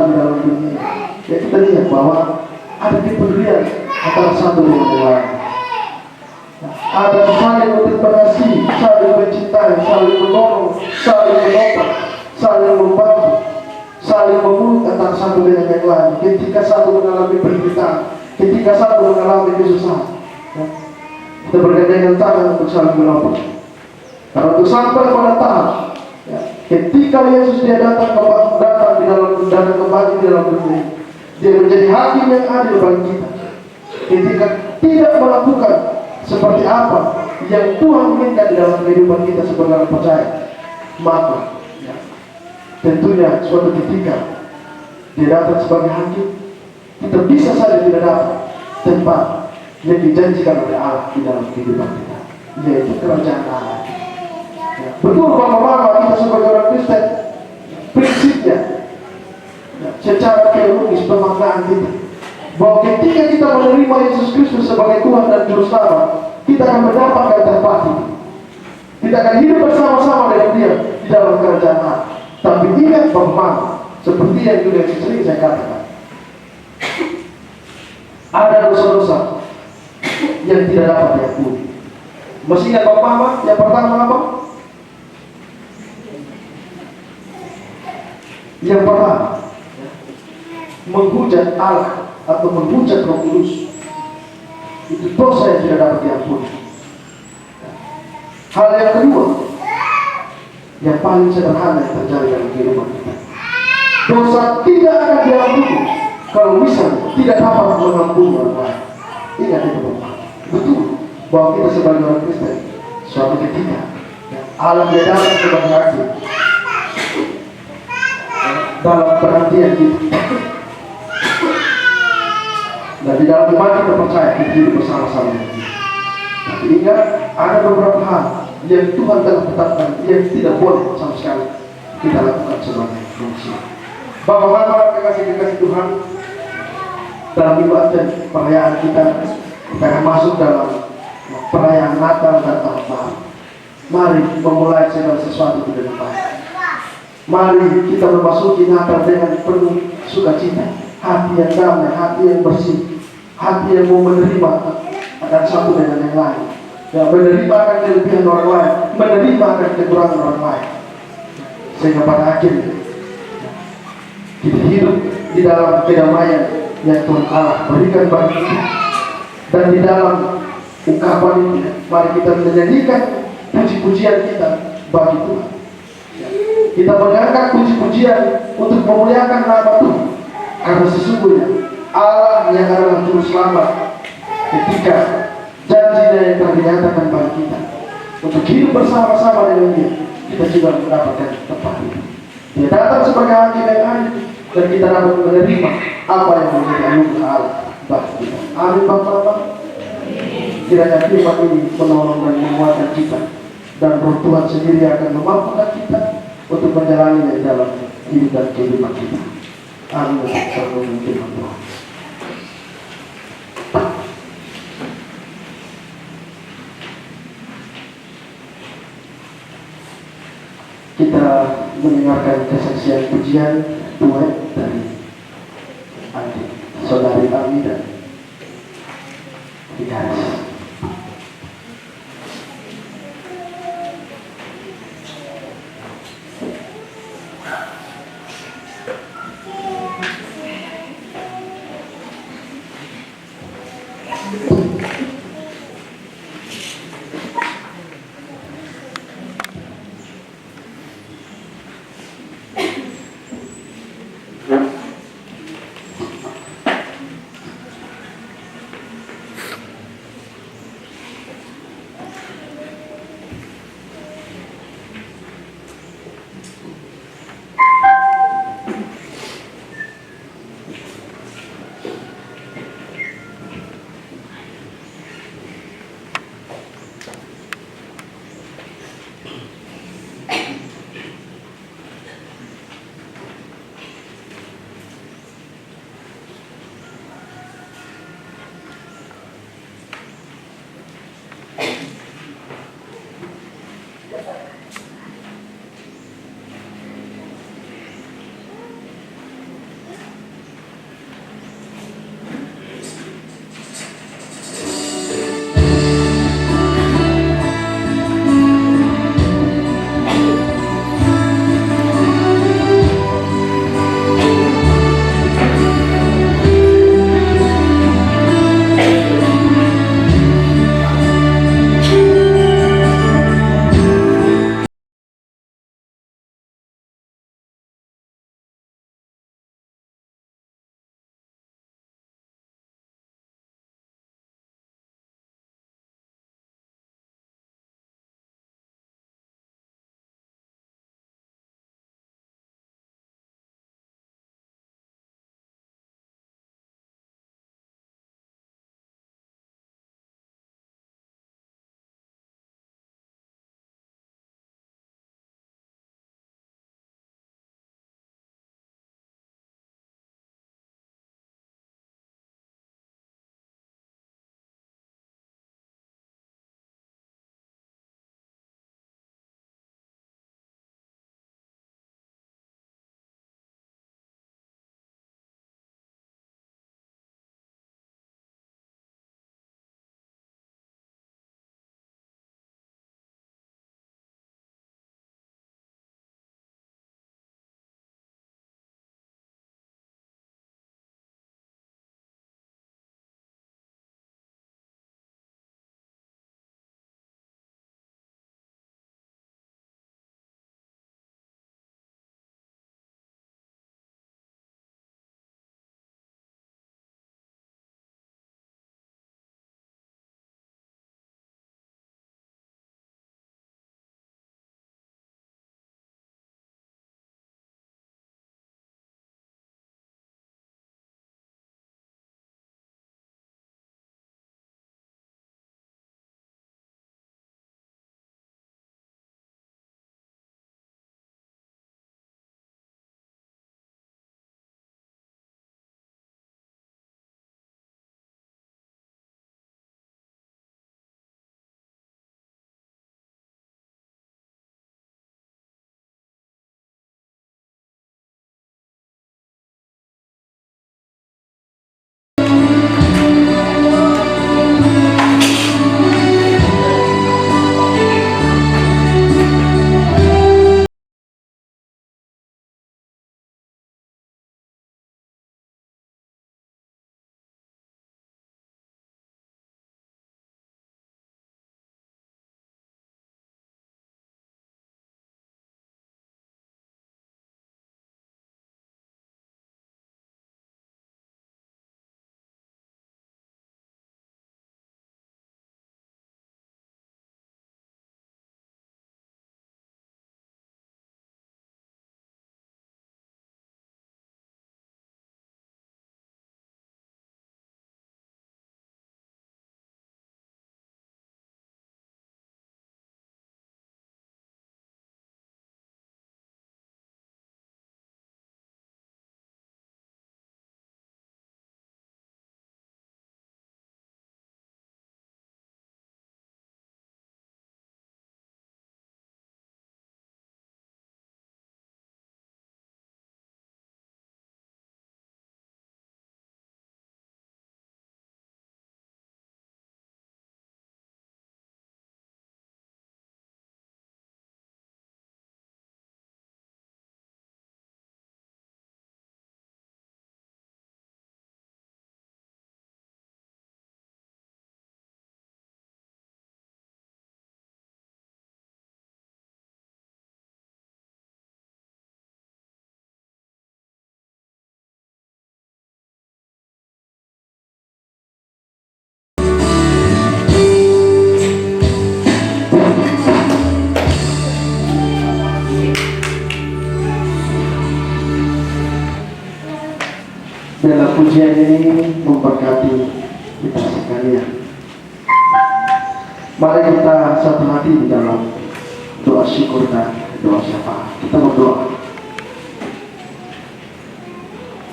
di dalam dunia. Ya, kita lihat bahwa ada kepedulian antara satu dengan yang lain. Ada saling berinteraksi, saling mencintai, saling menolong, saling menopang, saling membantu, saling memuluk antara satu dengan yang lain. Ketika satu mengalami penderitaan, ketika satu mengalami kesusahan, ya, kita bergandengan tangan untuk saling menolong. Karena untuk sampai pada tahap, ya, ketika Yesus dia datang kembali di dalam dunia, dia menjadi hakim yang adil bagi kita. Ketika tidak melakukan seperti apa yang Tuhan inginkan di dalam kehidupan kita sebagai orang percaya, maka ya, tentunya suatu ketika dia datang sebagai hakim, kita bisa saja tidak dapat tempat yang dijanjikan oleh Allah di dalam kehidupan kita, yaitu kerajaan Allah. Ya, betul Bapak-Bapak, kita sebagai orang Kristen prinsipnya ya, secara teologis pemaknaan kita bahwa ketika kita menerima Yesus Kristus sebagai Tuhan dan Juru Selamat, kita akan mendapatkan tempat itu. Kita akan hidup bersama-sama dengan Dia di dalam kerajaan Allah. Tapi ingat Bapak, seperti yang juga sering saya katakan, ada dosa-dosa yang tidak dapat diampuni. Masih ingat Bapak, yang pertama apa? Yang pertama, menghujat Allah atau menghujat Roh Kudus, itu dosa yang tidak dapat diampuni. Hal yang kedua, yang paling sederhana yang terjadi dalam kehidupan kita, dosa tidak akan diampuni kalau misalnya tidak dapat mengampuni orang lain. Ingat itu Bapak, betul bahwa kita sebagai orang Kristen suatu ketika Allah dia datang sebagai hakim dalam perhatian kita. Dan di dalam umat kita percaya kita hidup bersama-sama. Tapi ingat, ada beberapa hal yang Tuhan telah tetapkan yang tidak boleh sama sekali kita lakukan sebagai manusia. Bapak-bapak, kekasih-kekasih Tuhan, dalam ibadah perayaan kita akan masuk dalam perayaan Natal dan Tahun Baru. Mari memulai segala sesuatu di depan. Mari kita memasuki Natal dengan penuh sukacita, hati yang damai, hati yang bersih, hati yang mau menerima akan satu dengan yang lain, yang menerima akan kelebihan orang lain, menerima akan kekurangan orang lain, sehingga pada akhirnya kita hidup di dalam kedamaian yang Tuhan Allah berikan bagi kita. Dan di dalam ungkapan ini, mari kita menyanyikan puji-pujian kita bagi Tuhan. Kita mengangkat puji-pujian untuk memuliakan nama Tuhan, karena sesungguhnya Allah yang adalah Juru Selamat, ketika janjinya yang telah dinyatakan bagi kita untuk hidup bersama-sama dengan Dia, kita juga mendapatkan tempat itu. Dia datang sebagai hakim yang adil, dan kita dapat menerima apa yang menjadi anugerah Allah bagi kita. Amin Bapak. Kiranya firman ini menolong dan menguatkan kita, dan Roh Tuhan sendiri akan memampukan kita untuk menjalani di dalam hidup dan kehidupan kita. Amin. Firman Tuhan. Kita mendengarkan kesaksian pujian duet dari adik saudari Ami dan Dikaris. pujian ini memberkati kita sekalian. Mari kita satu hati di dalam doa syukur dan doa syafaat. Kita berdoa.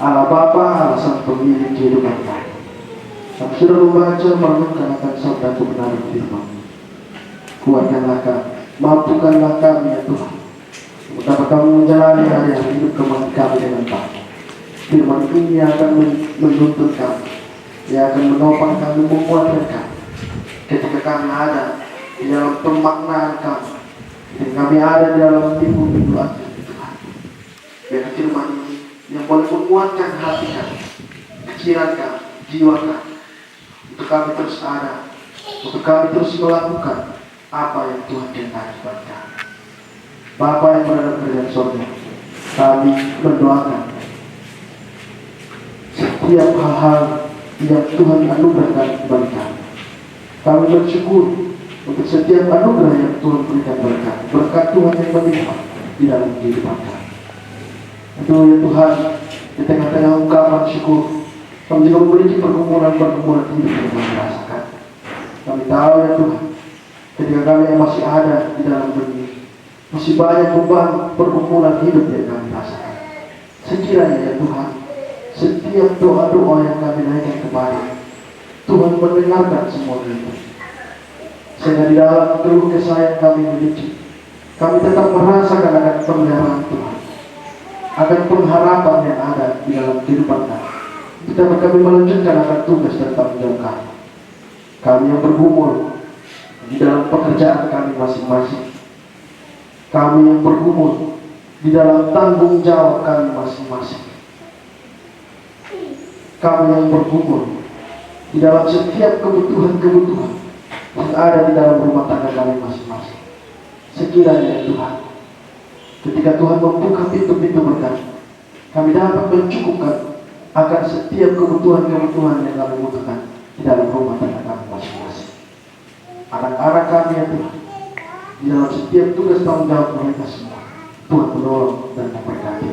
Allah Bapa, Allah Sang Pemilik kehidupan kami. Kami sudah membaca merenungkan akan sabda kebenaran firman. Kuatkanlah kami, mampukanlah kami ya Tuhan, untuk dapat kami menjalani hari-hari hidup kami dengan baik. Firman ini akan menuntun kami, ia akan menopang kami, menguatkan kami ketika kami ada di dalam pemaknaan kami, ketika kami ada di dalam minggu-minggu akhir Tuhan. Biar firman ini yang boleh menguatkan hati kami, pikiran kami, jiwa kami, untuk kami terus ada, untuk kami terus melakukan apa yang Tuhan kehendaki bagi kami. Bapa yang berada di kerajaan surga, kami mendoakan setiap hal-hal yang Tuhan anugerahkan bagi kami. Kami bersyukur untuk setiap anugerah yang Tuhan berikan bagi kami. Berkat Tuhan yang melimpah di dalam kehidupan kami. Itu ya Tuhan, di tengah-tengah ungkapan syukur, kami juga memiliki pergumulan-pergumulan hidup yang kami rasakan. Kami tahu ya Tuhan, ketika kami yang masih ada di dalam dunia, masih banyak beban pergumulan hidup yang kami rasakan. Sekiranya ya Tuhan, setiap doa-doa yang kami naikkan kepada Tuhan mendengarkan semua itu, sehingga di dalam keluh kesah yang kami miliki, kami tetap merasakan akan pemeliharaan Tuhan, akan pengharapan yang ada di dalam kehidupan kami. Dapat kami melanjutkan akan tugas dan tanggung jawab kami. Kami yang bergumul di dalam pekerjaan kami masing-masing, kami yang bergumul di dalam tanggung jawab kami masing-masing, kami yang bergumul di dalam setiap kebutuhan-kebutuhan yang ada di dalam rumah tangga kami masing-masing. Sekiranya Tuhan, ketika Tuhan membuka pintu-pintu berkat, kami dapat mencukupkan akan setiap kebutuhan-kebutuhan yang kami butuhkan di dalam rumah tangga kami masing-masing. Anak-anak kami ya Tuhan, di dalam setiap tugas tanggung jawab mereka semua, Tuhan menolong dan memberkati.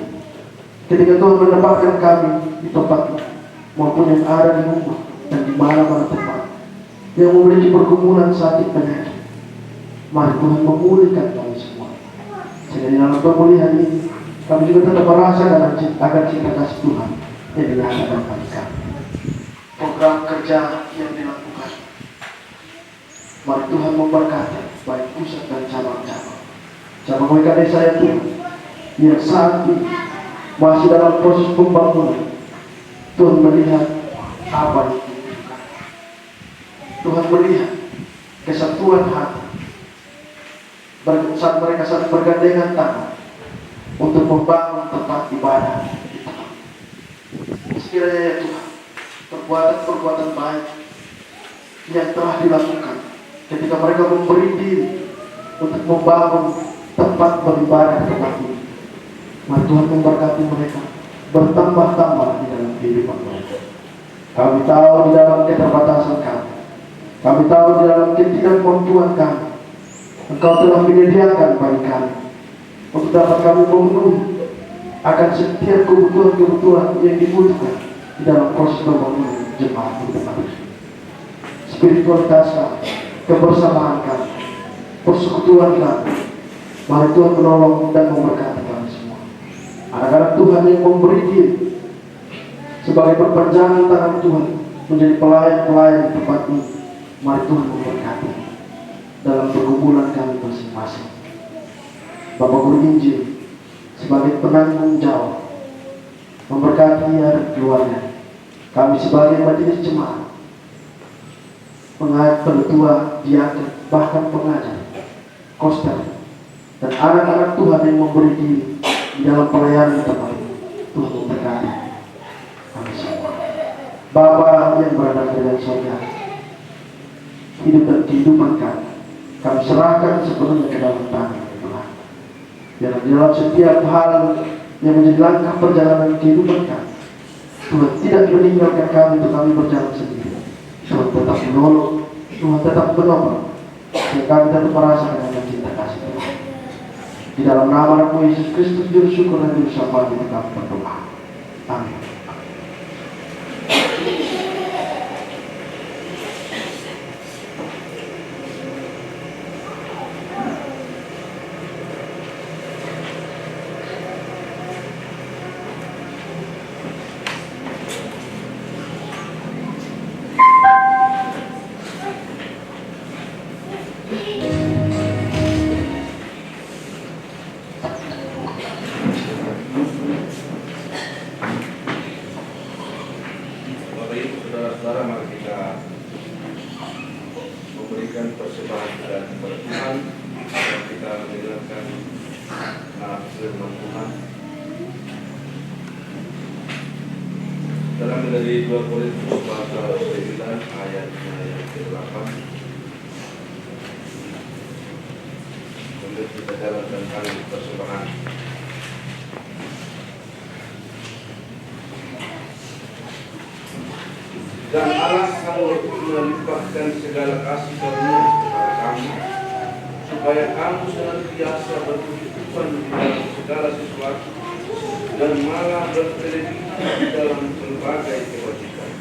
Ketika Tuhan menempatkan kami di tempat maupun yang ada di rumah dan di mana-mana tempat yang memiliki pergumulan sakit penyakit, mari Tuhan memulihkan kami semua. Sehingga di dalam pemulihan ini kami juga tetap merasakan akan cinta kasih Tuhan yang dilakukan bagi kami. Program kerja yang dilakukan, mari Tuhan memberkati baik pusat dan cabang-cabang. Cabang WKD saya Tuhan yang saat ini masih dalam proses pembangunan, Tuhan melihat apa yang dibutuhkan. Tuhan melihat kesatuan hati saat mereka saling bergandengan tangan untuk membangun tempat ibadah. Sekiranya ya Tuhan, perbuatan-perbuatan baik yang telah dilakukan ketika mereka memberi diri untuk membangun tempat beribadah tempat ini, mari Tuhan memberkati mereka bertambah-tambah di dalam kehidupan mereka. Kami tahu di dalam keterbatasan kami tahu di dalam ketidakmampuan kami, Engkau telah menyediakan bagi kami untuk dapat kami memenuhi akan setiap kebutuhan-kebutuhan yang dibutuhkan di dalam proses pembangunan jemaat di tempat ini. Spiritualitas kami, kebersamaan kami, persekutuan kami, mari Tuhan menolong dan memberkati kami semua. Anak-anak Tuhan yang memberi diri sebagai perpanjangan tangan Tuhan menjadi pelayan-pelayan di tempat ini, mari Tuhan memberkati dalam pergumulan kami masing-masing. Bapak Guru Injil sebagai penanggung jawab memberkati dan keluarga kami sebagai majelis jemaat, pengetua, diaken, bahkan pengajar, koster, dan anak-anak Tuhan yang memberi diri di dalam pelayanan di tempat ini. Tuhan memberkati kami semua. Bapa yang berada di dalam surga, hidup dan kehidupan kami serahkan sepenuhnya ke dalam tangan Tuhan. Biar di dalam setiap hal yang menjadi langkah perjalanan kehidupan kami, Tuhan tidak meninggalkan kami untuk kami berjalan sendiri. Tuhan tetap menolong, Tuhan tetap menolong, sehingga kami tetap merasakan dengan cinta kasih Tuhan. Di dalam nama Anakmu Yesus Kristus, juru syukur dan juru syafaat kita berdoa. Amin. Bapak Ibu Saudara-saudara, mari kita memberikan persembahan kita kepada Tuhan dan kita mendengarkan firman Tuhan. Terambil dari 2 Korintus pasal 9 ayatnya yang ke-8. Kemudian kita jalankan kali persembahan. Dan Allah kamu melimpahkan segala kasih karunia kepada kamu, supaya kamu senantiasa berpuji Tuhan di dalam segala sesuatu, dan malah berkelebihan di dalam berbagai kewajiban.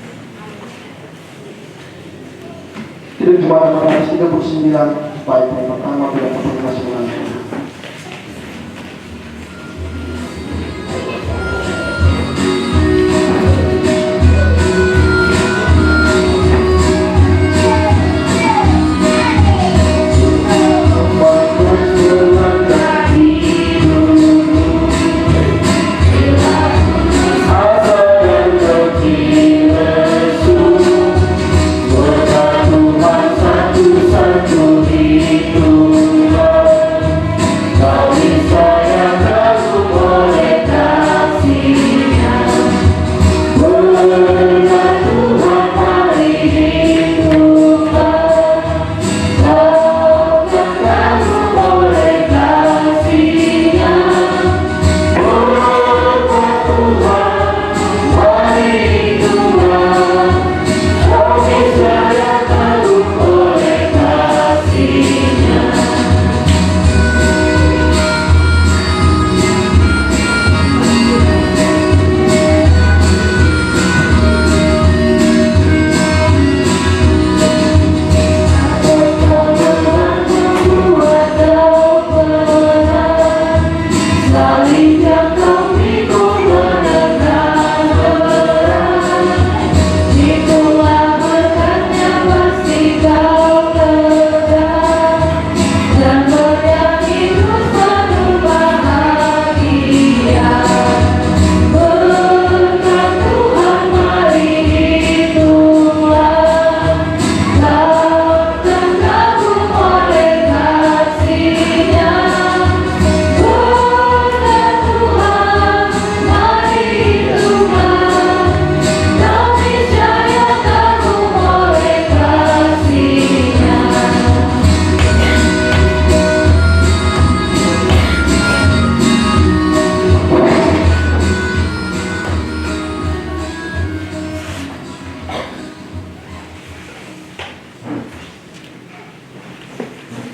Tidak cuma ada 39 baik yang pertama yang masih mengancam.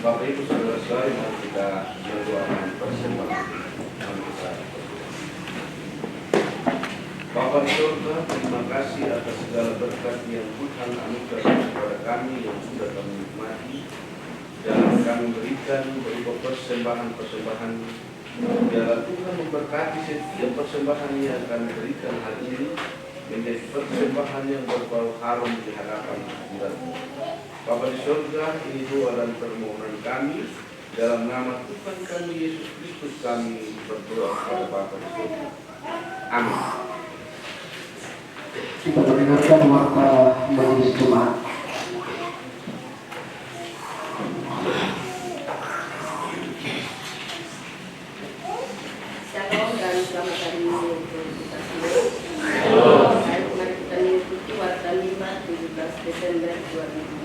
Bapak Ibu Saudara-saudari, mari kita berdoakan persembahan. Bapa di surga, terima kasih atas segala berkat yang Tuhan anugerahkan kepada kami yang sudah kami nikmati dan kami berikan berupa persembahan-persembahan. Biarlah Tuhan memberkati setiap persembahan yang kami berikan hari ini menjadi persembahan yang berbau harum di hadapan hadirat-Mu. Bapa di surga, ini doa dan permohonan kami dalam nama Tuhan kami Yesus Kristus kami berdoa kepada Bapa di surga. Amin. Kita mendengarkan warta majelis Jumat. Shalom dan selamat hari Minggu untuk kita semua. Mari kita mengikuti warta 5 17 Desember 2020.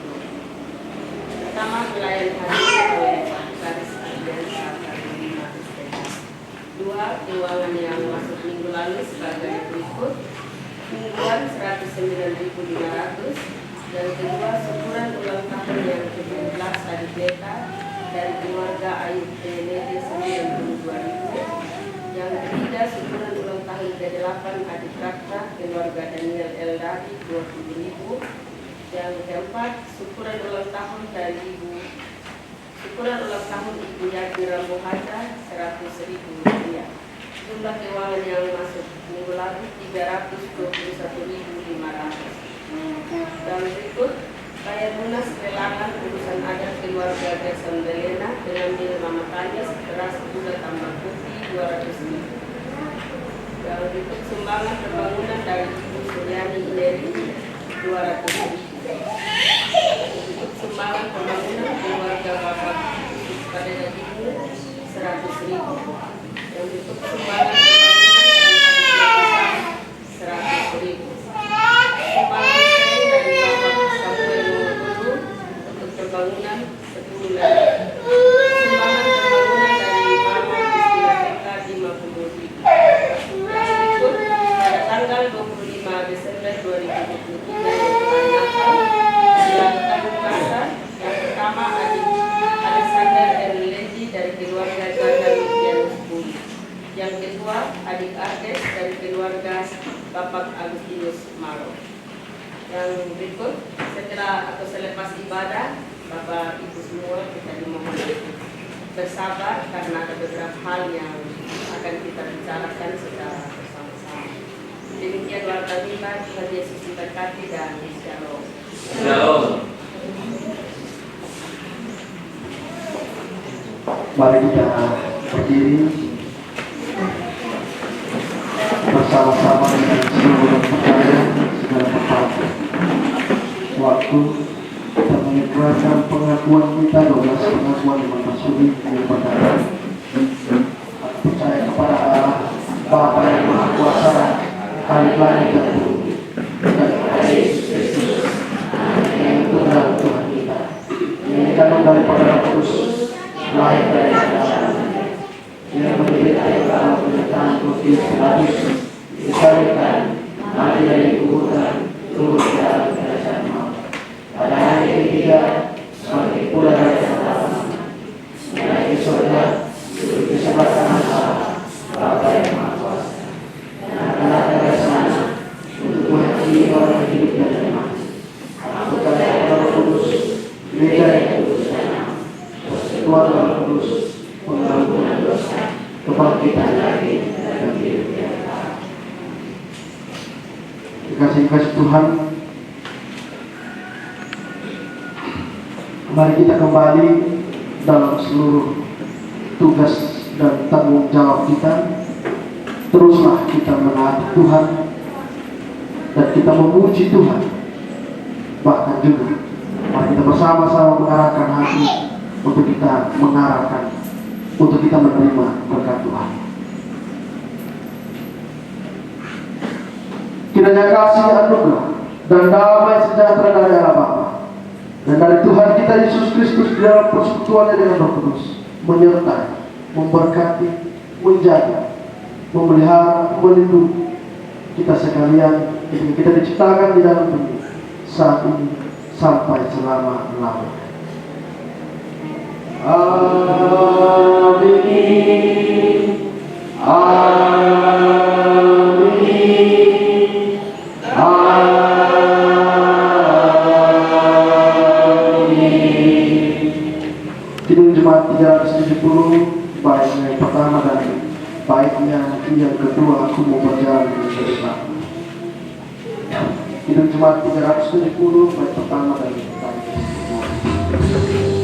Pertama, pelayan hari oleh Pak Karis Adrian Sakarima STH. 2, keuangan yang masuk minggu lalu sebagai berikut: mingguan 109.500, dan kedua, syukuran ulang tahun yang ke-17 Adik Beta dari keluarga Ayub Tenede 92.000. Yang ketiga, syukuran ulang tahun ke-8 Adik Rakta keluarga Daniel Eldadi 20.000. Yang keempat, syukuran ulang tahun Ibu Yati Rambohata 100.000 rupiah. Jumlah keuangan yang masuk minggu lalu 321.500. Dan berikut bayar lunas lelangan urusan adat keluarga Gerson Belena mengambil Mama Tanya beras gula tambah putih 200.000. Dan berikut sumbangan pembangunan dari Ibu Suryani Ileri Untuk sumbangan pembangunan keluarga Bapak pada Nadimu 100.000. Yang untuk sumbangan pembangunan dari 100.000. Sumbangan dari Bapak Samuel Menguru untuk pembangunan 10 miliar. Sumbangan pembangunan dari Mama Istilah TK 50.000. Yang berikut pada tanggal 25 Desember 2023 yang Natal yang pertama adik Alexander Erlendi dari keluarga Ganda Lucianus Bumi. Yang kedua adik Ardes dari keluarga Bapak Agustinus Maro. Yang berikut setelah atau selepas ibadah Bapak Ibu semua kita dimohon bersabar karena ada beberapa hal yang akan kita bicarakan secara bersama-sama. Demikian warta mimbar, Tuhan Yesus diberkati dan shalom. Shalom. Mari kita berdiri bersama-sama dengan seluruh percaya segala perkara. Waktu kita mengikrarkan pengakuan kita 12 pengakuan iman rasuli yang pertama. Percaya kepada Allah Bapa yang Maha Kuasa, Khalik langit dan bumi, dan kepada Yesus Kristus yang Tunggal Tuhan kita, yang dikandung daripada Roh Kudus, lahir dari Allah, yang menderita dalam penderitaan Kristus Kristus, disalibkan, mati dari kuburan, turun ke dalam kerajaan maut. Pada hari ketiga, bangkit pula dari antara naik ke surga, duduk di sebelah kanan Allah, Bapa yang Maha Kuasa, dan akan datang dari sana untuk menghakimi orang yang hidup dan yang mati. Aku percaya Roh Kudus, gereja yang kudus dan am, persekutuan Roh Kudus, pengampunan dosa, kebangkitan dari dan hidup yang kekal. Dikasih Tuhan, mari kita kembali dalam seluruh tugas dan tanggung jawab kita. Teruslah kita menaati Tuhan dan kita memuji Tuhan. Bahkan juga mari kita bersama-sama mengarahkan hati untuk kita mengarahkan, untuk kita menerima berkat Tuhan. Kiranya kasih anugerah dan damai sejahtera dari Allah Bapa dan dari Tuhan kita Yesus Kristus di dalam persekutuannya dengan Roh Kudus menyertai, memberkati, menjaga, memelihara, melindungi kita sekalian ketika kita diciptakan di dalam dunia saat ini sampai selama-lamanya. Amin. Amin. Amin. Kidung Jemaat 370, baiknya yang pertama dan baiknya yang kedua, aku mau berjalan dengan bersama. Kidung Jemaat 370, baik pertama dan baik kedua.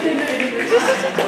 Thank you.